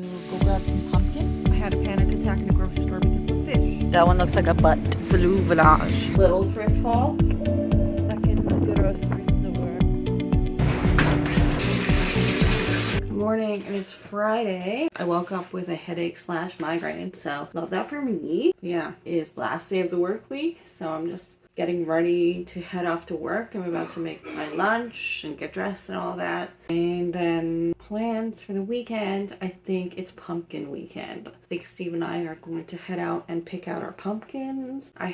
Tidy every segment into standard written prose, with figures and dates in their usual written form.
Go grab some pumpkins. I had a panic attack in the grocery store because of a fish. That one looks like a butt. Blue village. Little thrift haul. Back in the grocery store. Good morning. It is Friday. I woke up with a headache / migraine, so love that for me. Yeah, it is last day of the work week, so I'm just getting ready to head off to work. I'm about to make my lunch and get dressed and all that. And then plans for the weekend, I think it's pumpkin weekend. I think Steve and I are going to head out and pick out our pumpkins. I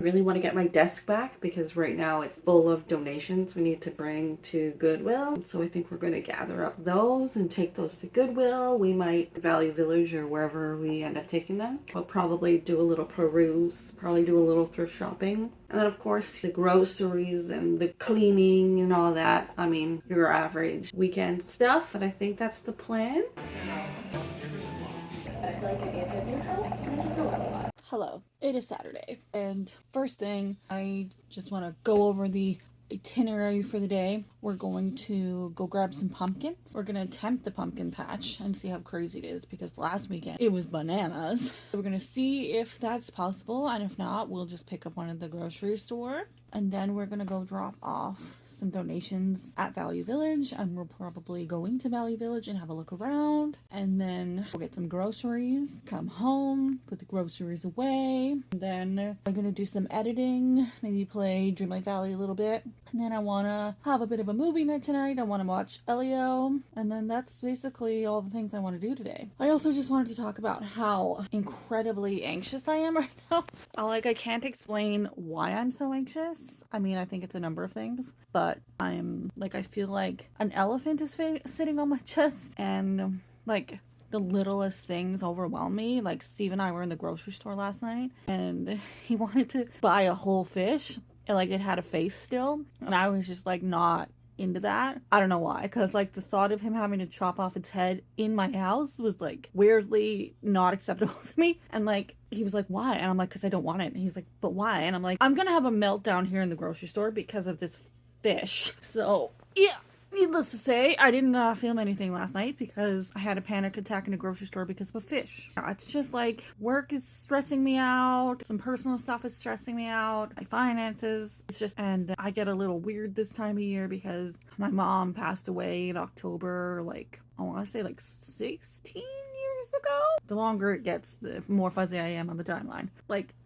really want to get my desk back because right now it's full of donations we need to bring to Goodwill. So I think we're going to gather up those and take those to Goodwill. We might Value Village or wherever we end up taking them. We'll probably do a little peruse, probably do a little thrift shopping. And then of course the groceries and the cleaning and all that. I mean, your average weekend stuff, but I think that's the plan. Hello, it is Saturday, and first thing, I just want to go over the itinerary for the day. We're going to go grab some pumpkins. We're going to attempt the pumpkin patch and see how crazy it is because last weekend it was bananas. We're going to see if that's possible, and if not, we'll just pick up one at the grocery store. And then we're going to go drop off some donations at Value Village, and we're probably going to Value Village and have a look around. And then we'll get some groceries, come home, put the groceries away. And then I'm going to do some editing, maybe play Dreamlight Valley a little bit. And then I want to have a bit of a movie night tonight. I want to watch Elio. And then that's basically all the things I want to do today. I also just wanted to talk about how incredibly anxious I am right now. I can't explain why I'm so anxious. I mean, I think it's a number of things, but I feel like an elephant is sitting on my chest, and the littlest things overwhelm me. Like, Steve and I were in the grocery store last night, and he wanted to buy a whole fish, and it had a face still, and I was just not into that. I don't know why, because the thought of him having to chop off its head in my house was weirdly not acceptable to me. And he was like, why? And I'm like, because I don't want it. And he's like, but why? And I'm like, I'm gonna have a meltdown here in the grocery store because of this fish. So yeah, needless to say, I didn't film anything last night because I had a panic attack in the grocery store because of a fish. It's just work is stressing me out, some personal stuff is stressing me out, my finances. And I get a little weird this time of year because my mom passed away in October, I want to say 16 years ago. The longer it gets, the more fuzzy I am on the timeline.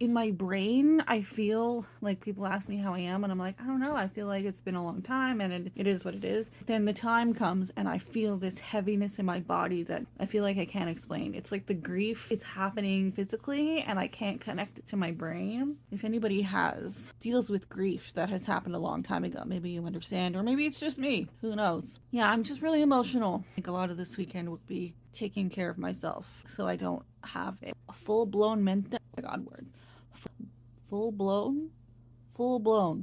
In my brain, I feel people ask me how I am, and I'm like, I don't know. I feel like it's been a long time, and it is what it is. Then the time comes, and I feel this heaviness in my body that I feel like I can't explain. It's the grief is happening physically, and I can't connect it to my brain. If anybody deals with grief that has happened a long time ago, maybe you understand, or maybe it's just me. Who knows? Yeah, I'm just really emotional. I think a lot of this weekend will be taking care of myself so I don't have a full-blown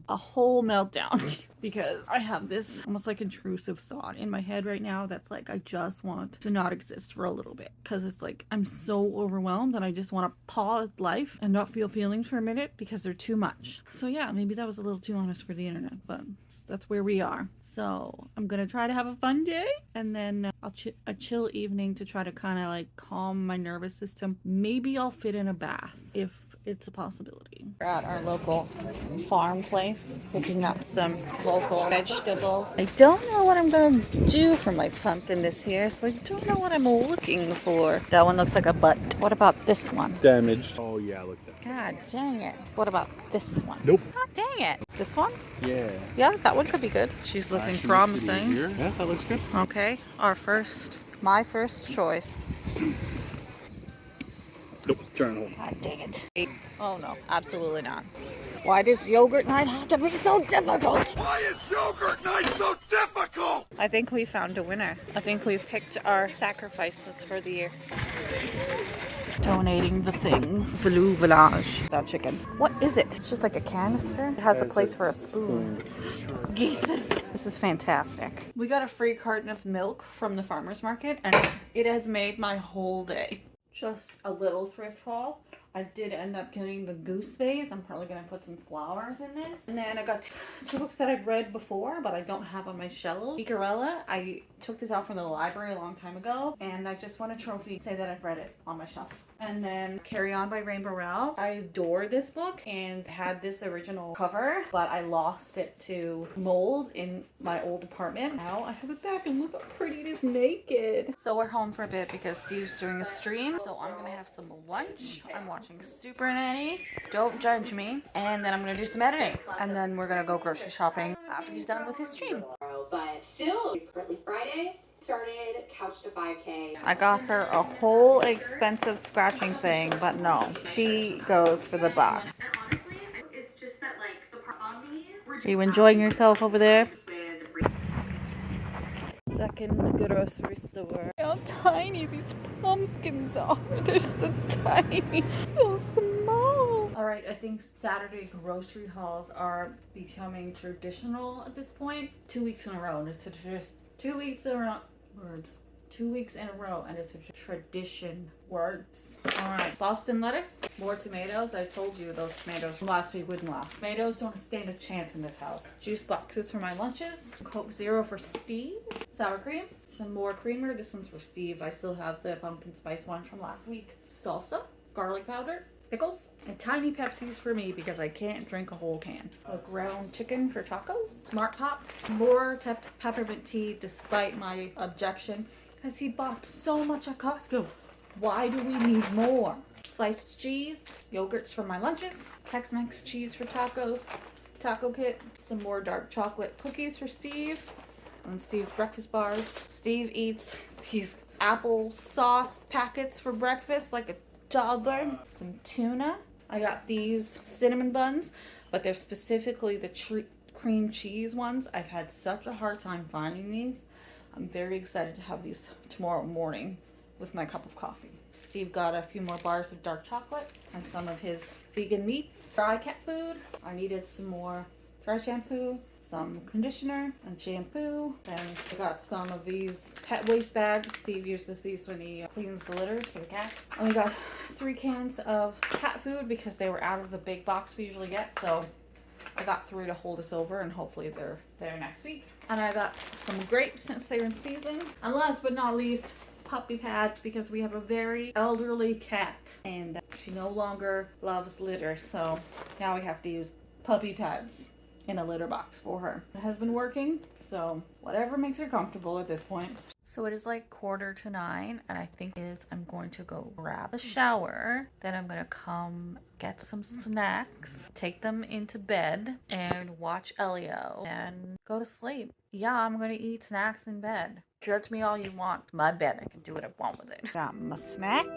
a whole meltdown because I have this almost intrusive thought in my head right now that's I just want to not exist for a little bit because it's I'm so overwhelmed and I just want to pause life and not feel feelings for a minute because they're too much. So yeah, maybe that was a little too honest for the internet, but that's where we are. So I'm gonna try to have a fun day, and then a chill evening to try to kind of calm my nervous system. Maybe I'll fit in a bath if it's a possibility. We're at our local farm place picking up some local vegetables. I don't know what I'm gonna do for my pumpkin this year, so I don't know what I'm looking for. That one looks like a butt. What about this one? Damaged. Oh yeah, look at that. God dang it. What about this one? Nope. God dang it. This one? Yeah. Yeah, that one could be good. She's looking promising. Yeah, that looks good. Okay, my first choice. Nope, turn it home. God dang it. Oh no, absolutely not. Why does yogurt night have to be so difficult? Why is yogurt night so difficult? I think we found a winner. I think we've picked our sacrifices for the year. Donating the things. Blue village. That chicken. What is it? It's just a canister. It has a place for a spoon. Jesus. This is fantastic. We got a free carton of milk from the farmer's market, and it has made my whole day. Just a little thrift haul. I did end up getting the goose vase. I'm probably going to put some flowers in this. And then I got two books that I've read before, but I don't have on my shelf. Icarella, I took this out from the library a long time ago, and I just won a trophy to say that I've read it on my shelf. And then Carry On by Rainbow Rowell. I adore this book and had this original cover, but I lost it to mold in my old apartment. Now I have it back, and look how pretty it is naked. So we're home for a bit because Steve's doing a stream. So I'm gonna have some lunch. I'm watching Super Nanny. Don't judge me. And then I'm gonna do some editing. And then we're gonna go grocery shopping after he's done with his stream. But still, it's currently Friday. Started Couch to 5K. I got her a whole expensive scratching thing, but no, she goes for the box. And honestly, it's just that like the part on me. Are you enjoying yourself over there? Second grocery store. How tiny these pumpkins are. They're so tiny. So small. Alright, I think Saturday grocery hauls are becoming traditional at this point. 2 weeks in a row. And it's a 2 weeks in a row. Words. 2 weeks in a row, and it's a tradition. Words. Alright, Boston lettuce, more tomatoes. I told you those tomatoes from last week wouldn't last. Tomatoes don't stand a chance in this house. Juice boxes for my lunches. Coke Zero for Steve. Sour cream. Some more creamer. This one's for Steve. I still have the pumpkin spice one from last week. Salsa. Garlic powder. Pickles. And tiny Pepsis for me because I can't drink a whole can. A ground chicken for tacos. Smart Pop. More peppermint tea despite my objection. Because he bought so much at Costco. Why do we need more? Sliced cheese, yogurts for my lunches, Tex-Mex cheese for tacos, taco kit, some more dark chocolate cookies for Steve, and Steve's breakfast bars. Steve eats these apple sauce packets for breakfast like a toddler. Some tuna. I got these cinnamon buns, but they're specifically the cream cheese ones. I've had such a hard time finding these. I'm very excited to have these tomorrow morning with my cup of coffee. Steve got a few more bars of dark chocolate and some of his vegan meats. Dry cat food. I needed some more dry shampoo, some conditioner and shampoo. Then I got some of these pet waste bags. Steve uses these when he cleans the litters for the cat. And we got 3 cans of cat food because they were out of the big box we usually get. So I got 3 to hold us over, and hopefully they're there next week. And I got some grapes since they're in season. And last but not least, puppy pads because we have a very elderly cat and she no longer loves litter. So now we have to use puppy pads in a litter box for her. It has been working, so whatever makes her comfortable at this point. So it is like 8:45 and I think I'm going to go grab a shower. Then I'm going to come get some snacks, take them into bed and watch Elio and go to sleep. Yeah, I'm going to eat snacks in bed. Judge me all you want. My bed, I can do what I want with it. Got my snacks.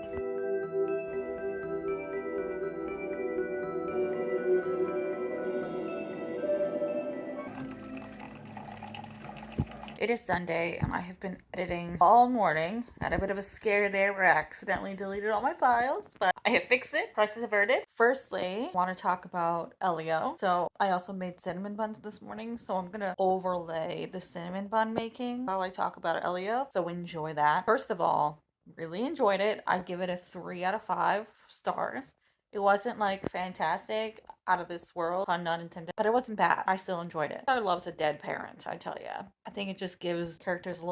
It is Sunday and I have been editing all morning. Had a bit of a scare there where I accidentally deleted all my files, but I have fixed it. Crisis averted. Firstly, I want to talk about Elio. So I also made cinnamon buns this morning, so I'm gonna overlay the cinnamon bun making while I talk about Elio. So enjoy that. First of all, really enjoyed it. I'd give it a 3 out of 5 stars. It wasn't like fantastic, out of this world, pun not intended, but it wasn't bad. I still enjoyed it. I loves a dead parent, I tell ya. I think it just gives characters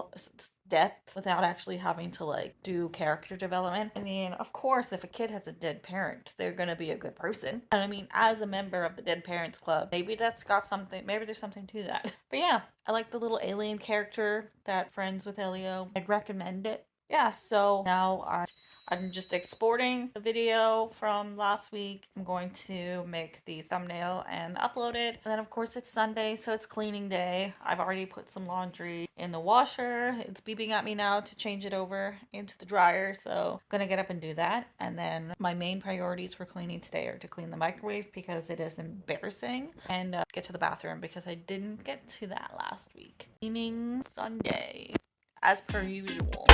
depth without actually having to like do character development. I mean, of course, if a kid has a dead parent, they're gonna be a good person. And I mean, as a member of the Dead Parents Club, maybe that's got something, maybe there's something to that. But yeah, I like the little alien character that friends with Elio. I'd recommend it. Yeah, so now I'm just exporting the video from last week. I'm going to make the thumbnail and upload it. And then of course it's Sunday, so it's cleaning day. I've already put some laundry in the washer. It's beeping at me now to change it over into the dryer. So I'm gonna get up and do that. And then my main priorities for cleaning today are to clean the microwave because it is embarrassing, and get to the bathroom because I didn't get to that last week. Cleaning Sunday, as per usual.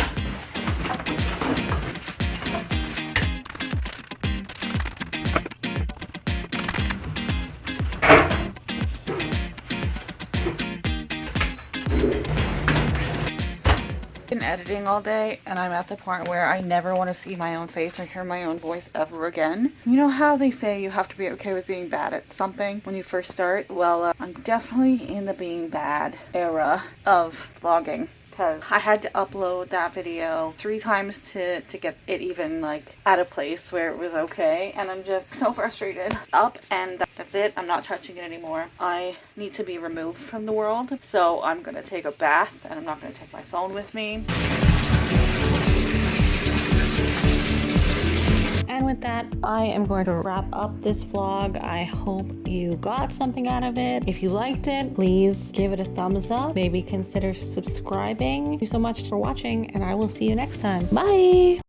editing all day, and I'm at the point where I never want to see my own face or hear my own voice ever again. You know how they say you have to be okay with being bad at something when you first start? Well, I'm definitely in the being bad era of vlogging. Because I had to upload that video 3 times to get it even like at a place where it was okay, and I'm just so frustrated. Up, and that's it. I'm not touching it anymore. I need to be removed from the world, so I'm gonna take a bath, and I'm not gonna take my phone with me. And with that, I am going to wrap up this vlog. I hope you got something out of it. If you liked it, please give it a thumbs up. Maybe consider subscribing. Thank you so much for watching, and I will see you next time. Bye!